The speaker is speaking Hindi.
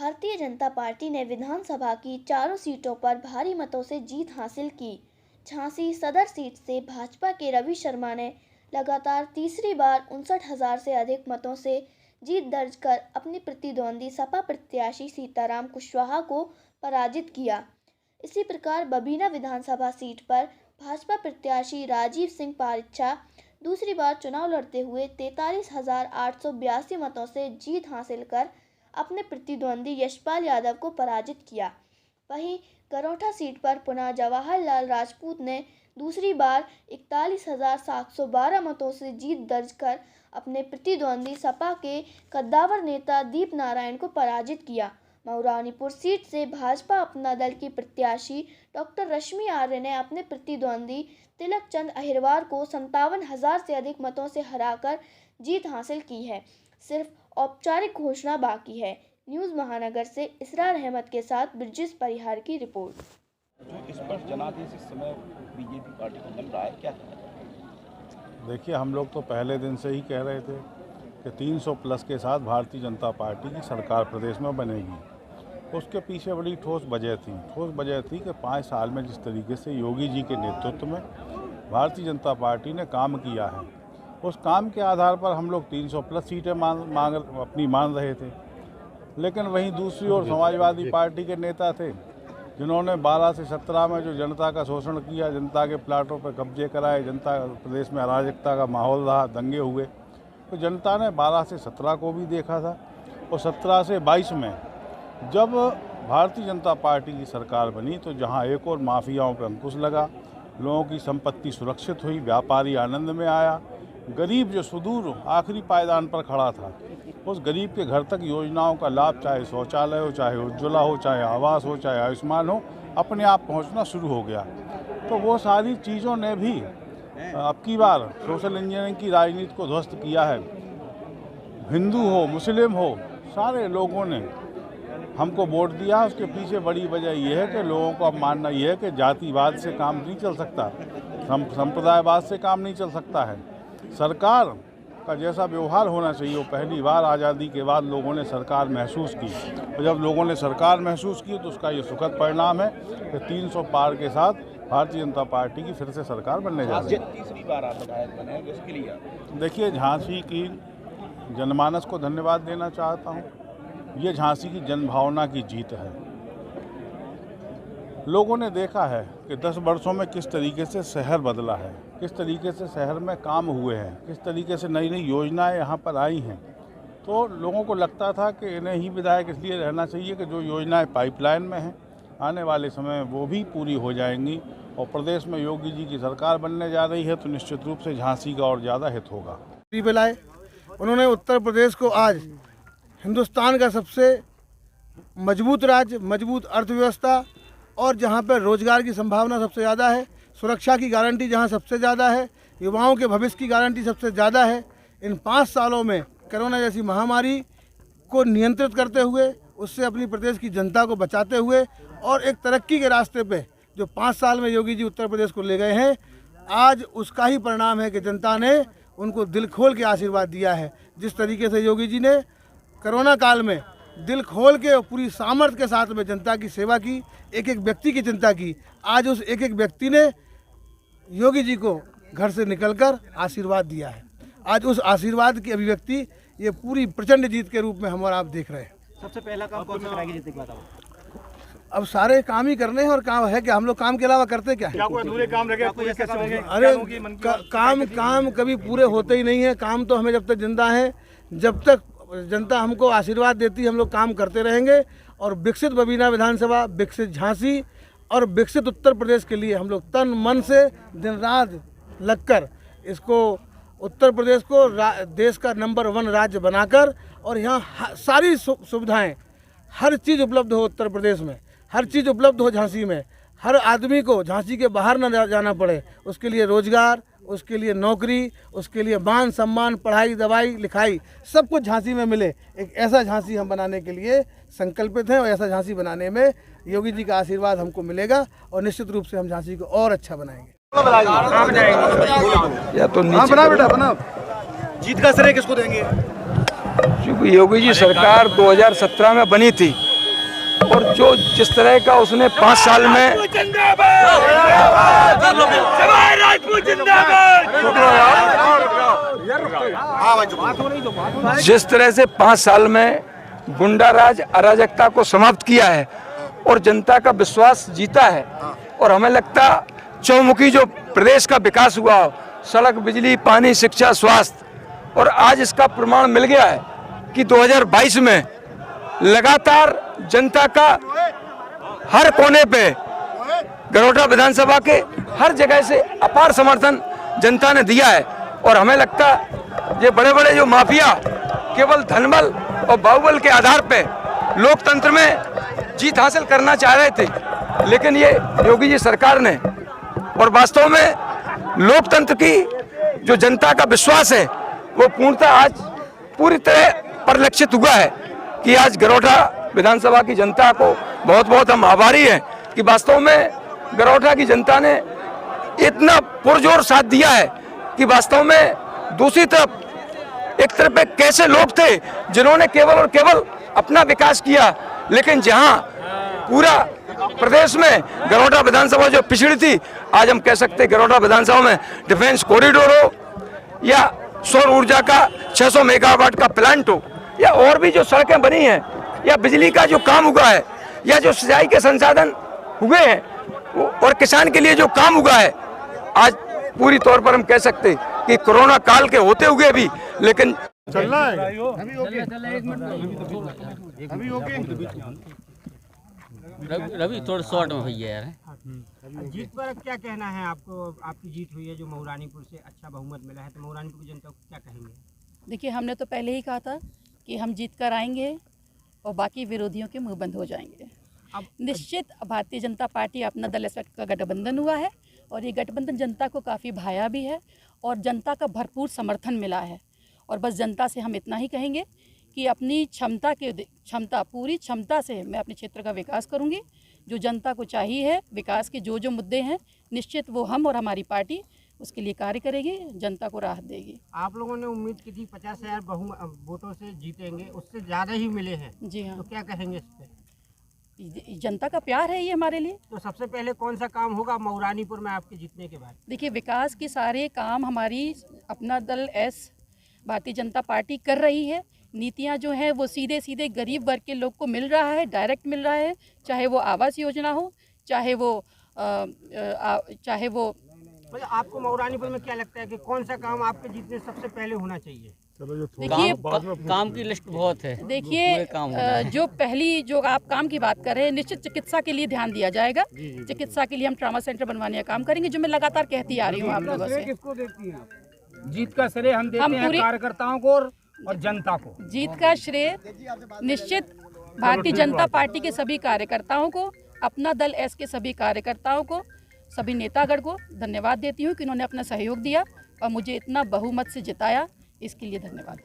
भारतीय जनता पार्टी ने विधानसभा की चारों सीटों पर भारी मतों से जीत हासिल की। झांसी सदर सीट से भाजपा के रवि शर्मा ने लगातार तीसरी बार 59,000 से अधिक मतों से जीत दर्ज कर अपने प्रतिद्वंदी सपा प्रत्याशी सीताराम कुशवाहा को पराजित किया। इसी प्रकार बबीना विधानसभा सीट पर भाजपा प्रत्याशी राजीव सिंह पारिच्छा दूसरी बार चुनाव लड़ते हुए 43,882 मतों से जीत हासिल कर अपने प्रतिद्वंदी यशपाल यादव को पराजित किया। वहीं गरोठा सीट पर पुनः जवाहरलाल राजपूत ने दूसरी बार 41,712 मतों से जीत दर्ज कर अपने प्रतिद्वंदी सपा के कद्दावर नेता दीप नारायण को पराजित किया। मऊरानीपुर सीट से भाजपा अपना दल की प्रत्याशी डॉक्टर रश्मि आर्य ने अपने प्रतिद्वंदी तिलक चंद अहिरवार को 57,000 से अधिक मतों से हराकर जीत हासिल की है। सिर्फ औपचारिक घोषणा बाकी है। न्यूज़ महानगर से इसरार अहमद के साथ ब्रिजेश परिहार की रिपोर्ट। जो इस पर जनादेश इस समय बीजेपी पार्टी को मिल रहा है, क्या? देखिए, हम लोग तो पहले दिन से ही कह रहे थे कि 300 प्लस के साथ भारतीय जनता पार्टी की सरकार प्रदेश में बनेगी। उसके पीछे बड़ी ठोस वजह थी कि 5 साल में जिस तरीके से योगी जी के नेतृत्व में भारतीय जनता पार्टी ने काम किया है, उस काम के आधार पर हम लोग 300 प्लस सीटें मान रहे थे। लेकिन वहीं दूसरी ओर समाजवादी पार्टी के नेता थे जिन्होंने 12 से 17 में जो जनता का शोषण किया, जनता के प्लाटों पर कब्जे कराए, जनता प्रदेश में अराजकता का माहौल रहा, दंगे हुए, तो जनता ने 12 से 17 को भी देखा था। और 17 से 22 में जब भारतीय जनता पार्टी की सरकार बनी तो जहां एक और माफियाओं पर अंकुश लगा, लोगों की संपत्ति सुरक्षित हुई, व्यापारी आनंद में आया, गरीब जो सुदूर आखिरी पायदान पर खड़ा था उस गरीब के घर तक योजनाओं का लाभ, चाहे शौचालय हो, चाहे उज्ज्वला हो, चाहे आवास हो, चाहे आयुष्मान हो, अपने आप पहुंचना शुरू हो गया। तो वो सारी चीज़ों ने भी अब की बार सोशल इंजीनियरिंग की राजनीति को ध्वस्त किया है। हिंदू हो, मुस्लिम हो, सारे लोगों ने हमको वोट दिया। उसके पीछे बड़ी वजह यह है कि लोगों को अब मानना यह है कि जातिवाद से काम नहीं चल सकता, संप्रदायवाद से काम नहीं चल सकता है। सरकार का जैसा व्यवहार होना चाहिए वो पहली बार आज़ादी के बाद लोगों ने सरकार महसूस की। और जब लोगों ने सरकार महसूस की तो उसका ये सुखद परिणाम है कि 300 पार के साथ भारतीय जनता पार्टी की फिर से सरकार बनने जा रही है। तीसरी बार आप विधायक बने हैं, इसके लिए देखिए, झांसी की जनमानस को धन्यवाद देना चाहता हूँ। ये झांसी की जनभावना की जीत है। लोगों ने देखा है कि 10 वर्षों में किस तरीके से शहर बदला है, किस तरीके से शहर में काम हुए हैं, किस तरीके से नई नई योजनाएं यहाँ पर आई हैं। तो लोगों को लगता था कि इन्हें ही विधायक इसलिए रहना चाहिए कि जो योजनाएं पाइपलाइन में हैं आने वाले समय में वो भी पूरी हो जाएंगी। और प्रदेश में योगी जी की सरकार बनने जा रही है तो निश्चित रूप से झांसी का और ज़्यादा हित होगा। लाए उन्होंने उत्तर प्रदेश को आज हिंदुस्तान का सबसे मजबूत राज्य, मजबूत अर्थव्यवस्था और जहां पर रोजगार की संभावना सबसे ज़्यादा है, सुरक्षा की गारंटी जहां सबसे ज़्यादा है, युवाओं के भविष्य की गारंटी सबसे ज़्यादा है। इन 5 सालों में कोरोना जैसी महामारी को नियंत्रित करते हुए, उससे अपनी प्रदेश की जनता को बचाते हुए और एक तरक्की के रास्ते पे जो 5 साल में योगी जी उत्तर प्रदेश को ले गए हैं, आज उसका ही परिणाम है कि जनता ने उनको दिल खोल के आशीर्वाद दिया है। जिस तरीके से योगी जी ने कोरोना काल में दिल खोल के और पूरी सामर्थ्य के साथ में जनता की सेवा की, एक एक व्यक्ति की चिंता की, आज उस एक एक व्यक्ति ने योगी जी को घर से निकलकर आशीर्वाद दिया है। आज उस आशीर्वाद की अभिव्यक्ति ये पूरी प्रचंड जीत के रूप में हम और आप देख रहे हैं। सबसे पहला काम कौन सा कराएगी जीतने के बाद? अब सारे काम ही करने हैं और काम है कि हम लोग काम के अलावा करते क्या है? कोई अधूरे काम रह गए? अरे काम कभी पूरे होते ही नहीं है। काम तो हमें जब तक जिंदा है, जब तक जनता हमको आशीर्वाद देती है, हम लोग काम करते रहेंगे। और विकसित बबीना विधानसभा, विकसित झांसी और विकसित उत्तर प्रदेश के लिए हम लोग तन मन से दिन रात लगकर इसको उत्तर प्रदेश को देश का नंबर 1 राज्य बनाकर और यहाँ सारी सुविधाएं, हर चीज़ उपलब्ध हो उत्तर प्रदेश में, हर चीज़ उपलब्ध हो झांसी में, हर आदमी को झांसी के बाहर न जाना पड़े, उसके लिए रोजगार, उसके लिए नौकरी, उसके लिए मान सम्मान, पढ़ाई, दवाई, लिखाई, सब कुछ झांसी में मिले। एक ऐसा झांसी हम बनाने के लिए संकल्पित हैं और ऐसा झांसी बनाने में योगी जी का आशीर्वाद हमको मिलेगा और निश्चित रूप से हम झांसी को और अच्छा बनाएंगे। या तो बना बेटा बना। जीत का श्रेय किसको देंगे? क्योंकि योगी जी सरकार 2017 में बनी थी और जो जिस तरह का उसने 5 साल में जिस तरह से 5 साल में गुंडा राज अराजकता को समाप्त किया है और जनता का विश्वास जीता है, और हमें लगता चौमुखी जो प्रदेश का विकास हुआ, सड़क, बिजली, पानी, शिक्षा, स्वास्थ्य, और आज इसका प्रमाण मिल गया है कि 2022 में लगातार जनता का हर कोने पे गरोठा विधानसभा के हर जगह से अपार समर्थन जनता ने दिया है। और हमें लगता ये बड़े बड़े जो माफिया केवल धनबल और बाहुबल के आधार पे लोकतंत्र में जीत हासिल करना चाह रहे थे, लेकिन ये योगी जी सरकार ने, और वास्तव में लोकतंत्र की जो जनता का विश्वास है वो पूर्णतः आज पूरी तरह परिलक्षित हुआ है कि आज गरोठा विधानसभा की जनता को बहुत बहुत हम आभारी हैं कि वास्तव में गरोठा की जनता ने इतना पुरजोर साथ दिया है कि वास्तव में दूसरी तरफ एक तरफ पे कैसे लोग थे जिन्होंने केवल और केवल अपना विकास किया, लेकिन जहां पूरा प्रदेश में गरोठा विधानसभा जो पिछड़ी थी, आज हम कह सकते हैं गरोठा विधानसभा में डिफेंस कॉरिडोर हो या सौर ऊर्जा का 600 मेगावाट का प्लांट हो या और भी जो सड़कें बनी हैं या बिजली का जो काम हुआ है या जो सिंचाई के संसाधन हुए हैं और किसान के लिए जो काम हुआ है, आज पूरी तौर पर हम कह सकते कि कोरोना काल के होते हुए भी, लेकिन चलना है रवि थोड़ा शॉर्ट में भैया यार। जीत पर अब क्या कहना है आपको? आपकी जीत हुई है जो मऊरानीपुर से अच्छा बहुमत मिला है, तो मऊरानीपुर की जनता को क्या कहेंगे? देखिए, हमने तो पहले ही कहा था कि हम जीत कर आएंगे और बाकी विरोधियों के मुंह बंद हो जाएंगे। अब निश्चित भारतीय जनता पार्टी अपना दल एस का गठबंधन हुआ है और ये गठबंधन जनता को काफ़ी भाया भी है और जनता का भरपूर समर्थन मिला है। और बस जनता से हम इतना ही कहेंगे कि अपनी पूरी क्षमता से मैं अपने क्षेत्र का विकास करूंगी। जो जनता को चाहिए है, विकास के जो मुद्दे हैं, निश्चित वो हम और हमारी पार्टी उसके लिए कार्य करेगी, जनता को राहत देगी। आप लोगों ने उम्मीद की थी 50,000 वोटों से जीतेंगे, उससे ज़्यादा ही मिले हैं। जी हाँ, तो क्या कहेंगे इस पे? जनता का प्यार है ये हमारे लिए। तो सबसे पहले कौन सा काम होगा मऊरानीपुर में आपके जीतने के बाद? देखिए, विकास के सारे काम हमारी अपना दल एस भारतीय जनता पार्टी कर रही है। नीतियां जो हैं वो सीधे सीधे गरीब वर्ग के लोग को मिल रहा है, डायरेक्ट मिल रहा है, चाहे वो आवास योजना हो, चाहे वो मतलब आपको मऊरानीपुर में क्या लगता है कि कौन सा काम आपके जीतने से सबसे पहले होना चाहिए? देखिए, काम की लिस्ट बहुत है। देखिए, जो आप काम की बात कर रहे हैं, निश्चित चिकित्सा के लिए ध्यान दिया जाएगा। चिकित्सा के लिए हम ट्रामा सेंटर बनवाने का काम करेंगे, जो मैं लगातार कहती आ रही हूँ आप लोगों से। किसको देती हैं? जीत का श्रेय हम देते हैं कार्यकर्ताओं को और जनता को। जीत का श्रेय निश्चित भारतीय जनता पार्टी के सभी कार्यकर्ताओं को, अपना दल एस के सभी कार्यकर्ताओं को, सभी नेतागण को धन्यवाद देती हूँ कि उन्होंने अपना सहयोग दिया और मुझे इतना बहुमत से जिताया। इसके लिए धन्यवाद।